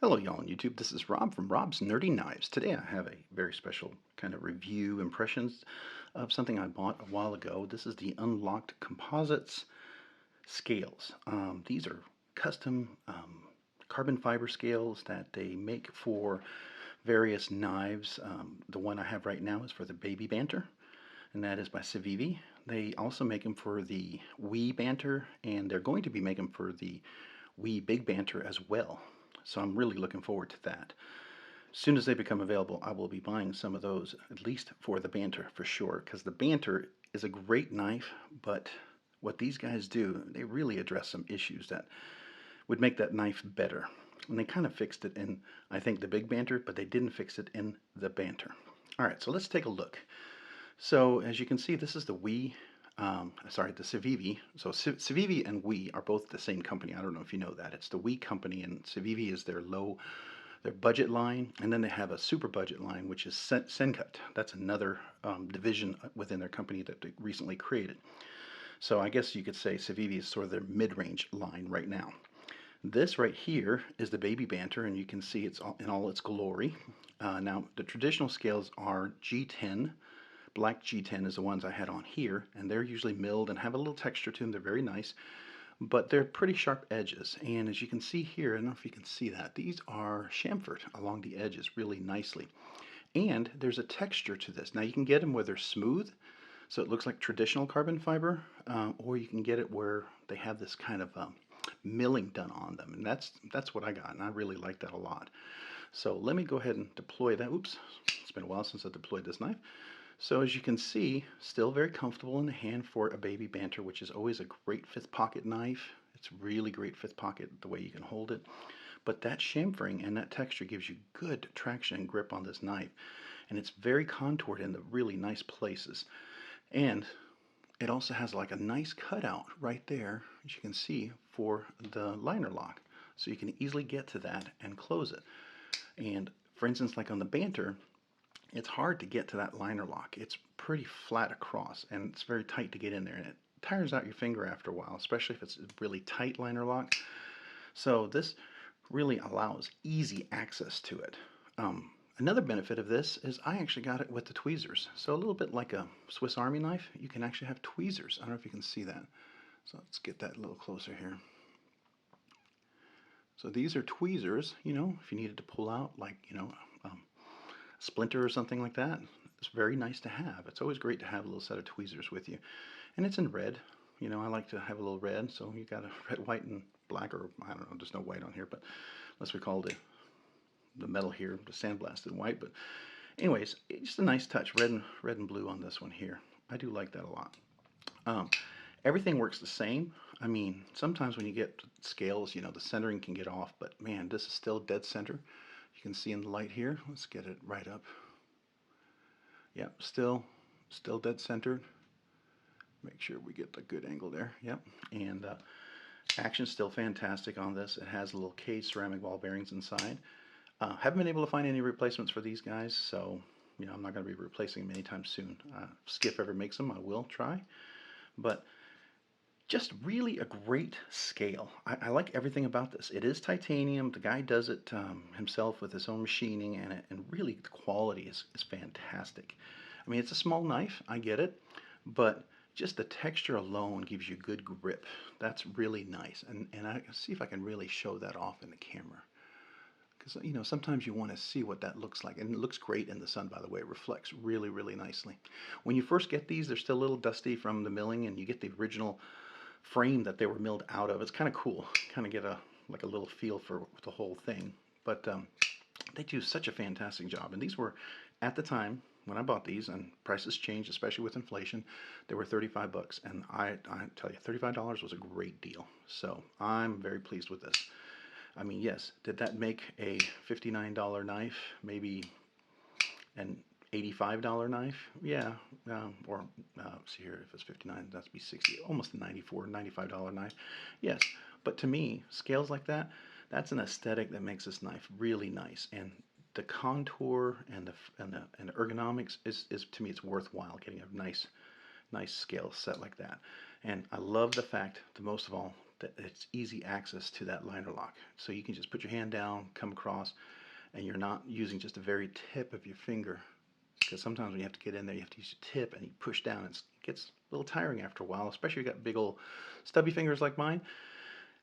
Hello y'all on YouTube, this is Rob from Rob's Nerdy Knives. Today I have a very special kind of review impressions of something I bought a while ago. This is the Unlocked Composites scales. These are custom carbon fiber scales that they make for various knives. The one I have right now is for the Baby Banter, and that is by Civivi. They also make them for the Wee Banter, and they're going to be making them for the Wee Big Banter as well. So I'm really looking forward to that. As soon as they become available, I will be buying some of those, at least for the Banter for sure, because the Banter is a great knife, but what these guys do, they really address some issues that would make that knife better. And they kind of fixed it in, I think, the Big Banter, but they didn't fix it in the Banter. All right, so let's take a look. So as you can see, this is the the Civivi. So Civivi and Wii are both the same company. I don't know if you know that. It's the Wii company, and Civivi is their budget line, and then they have a super budget line, which is Sencut. That's another division within their company that they recently created. So I guess you could say Civivi is sort of their mid-range line right now. This right here is the Baby Banter, and you can see it's in all its glory. Now, the traditional scales are G10. Black G10 is the ones I had on here, and they're usually milled and have a little texture to them. They're very nice, but they're pretty sharp edges. And as you can see here, I don't know if you can see that, these are chamfered along the edges really nicely. And there's a texture to this. Now you can get them where they're smooth, so it looks like traditional carbon fiber, or you can get it where they have this kind of milling done on them, and that's what I got, and I really like that a lot. So let me go ahead and deploy that. Oops, it's been a while since I deployed this knife. So as you can see, still very comfortable in the hand for a Baby Banter, which is always a great fifth pocket knife. It's really great fifth pocket the way you can hold it. But that chamfering and that texture gives you good traction and grip on this knife. And it's very contoured in the really nice places. And it also has like a nice cutout right there, as you can see, for the liner lock. So you can easily get to that and close it. And for instance, like on the Banter, it's hard to get to that liner lock. It's pretty flat across, and it's very tight to get in there, and it tires out your finger after a while, especially if it's a really tight liner lock. So this really allows easy access to it. Another benefit of this is I actually got it with the tweezers. So a little bit like a Swiss Army knife, you can actually have tweezers. I don't know if you can see that. So let's get that a little closer here. So these are tweezers, if you needed to pull out, like, splinter or something like that. It's very nice to have. It's always great to have a little set of tweezers with you. And it's in red. I like to have a little red, so you got a red, white, and black, or I don't know, there's no white on here, but unless we call the metal here the sandblasted white. But anyways, it's just a nice touch, red and blue on this one here. I do like that a lot. Everything works the same. I mean, sometimes when you get scales, the centering can get off, but man, this is still dead center. You can see in the light here. Let's get it right up. Yep, still dead centered. Make sure we get the good angle there. Yep, and action's still fantastic on this. It has little cage ceramic ball bearings inside. Haven't been able to find any replacements for these guys, so I'm not going to be replacing them anytime soon. If Skiff ever makes them, I will try. But just really a great scale. I like everything about this. It is titanium. The guy does it himself with his own machining, and really the quality is fantastic. I mean, it's a small knife, I get it, but just the texture alone gives you good grip. That's really nice, and I see if I can really show that off in the camera. Because sometimes you want to see what that looks like, and it looks great in the sun, by the way. It reflects really, really nicely. When you first get these, they're still a little dusty from the milling, and you get the original frame that they were milled out of. It's kind of cool. Kind of get a little feel for the whole thing. But they do such a fantastic job. And these were, at the time when I bought these, and prices changed, especially with inflation, they were 35 bucks. And I tell you, $35 was a great deal. So I'm very pleased with this. I mean, yes, did that make a $59 knife, maybe an $85 knife? Yeah, or see here, if it's 59, that's be 60, almost a $95 knife. Yes, but to me, scales like that, that's an aesthetic that makes this knife really nice, and the contour and the ergonomics is to me, it's worthwhile getting a nice scale set like that. And I love the fact that most of all, that it's easy access to that liner lock. So you can just put your hand down, come across, and you're not using just the very tip of your finger. Because sometimes when you have to get in there, you have to use your tip and you push down. It gets a little tiring after a while, especially if you got big old stubby fingers like mine.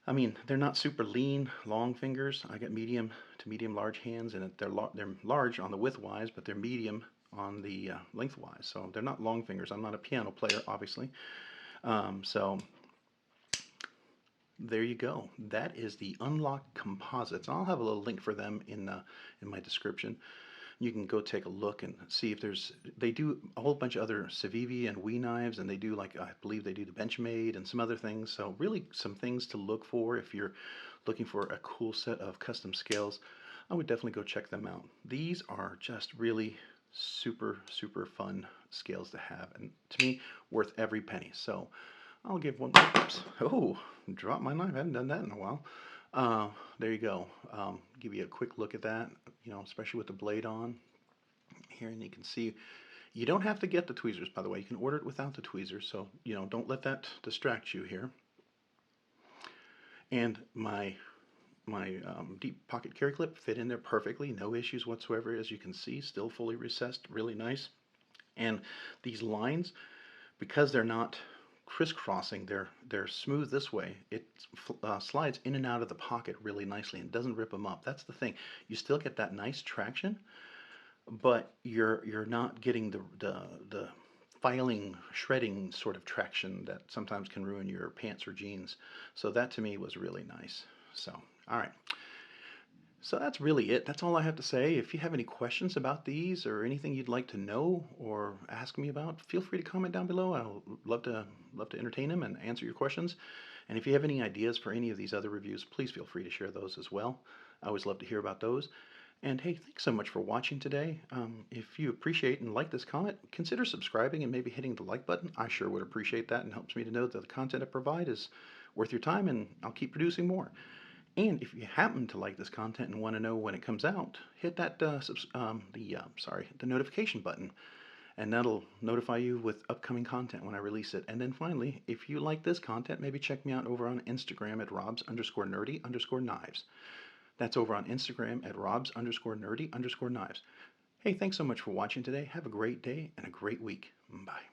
I mean, they're not super lean, long fingers. I got medium to medium large hands, and they're large on the widthwise, but they're medium on the lengthwise. So they're not long fingers. I'm not a piano player, obviously. So there you go. That is the Unlocked Composites. I'll have a little link for them in my description. You can go take a look and see if they do a whole bunch of other Civivi and Wii knives, and they do, like, I believe they do the Benchmade and some other things. So really some things to look for if you're looking for a cool set of custom scales. I would definitely go check them out. These are just really super, super fun scales to have, and to me, worth every penny. So I'll give one. Oops. Oh, dropped my knife. I haven't done that in a while. There you go. Give you a quick look at that, especially with the blade on here, and you can see you don't have to get the tweezers, by the way. You can order it without the tweezers, so don't let that distract you here. And my deep pocket carry clip fit in there perfectly, no issues whatsoever, as you can see, still fully recessed, really nice. And these lines, because they're not crisscrossing, they're smooth this way. It slides in and out of the pocket really nicely and doesn't rip them up. That's the thing. You still get that nice traction, but you're not getting the filing, shredding sort of traction that sometimes can ruin your pants or jeans. So that to me was really nice. So, all right. So that's really it. That's all I have to say. If you have any questions about these or anything you'd like to know or ask me about, feel free to comment down below. I'll love to entertain them and answer your questions. And if you have any ideas for any of these other reviews, please feel free to share those as well. I always love to hear about those. And hey, thanks so much for watching today. If you appreciate and like this comment, consider subscribing and maybe hitting the like button. I sure would appreciate that, and helps me to know that the content I provide is worth your time, and I'll keep producing more. And if you happen to like this content and want to know when it comes out, hit that the notification button, and that'll notify you with upcoming content when I release it. And then finally, if you like this content, maybe check me out over on Instagram at robs_nerdy_knives. That's over on Instagram at robs_nerdy_knives. Hey, thanks so much for watching today. Have a great day and a great week. Bye.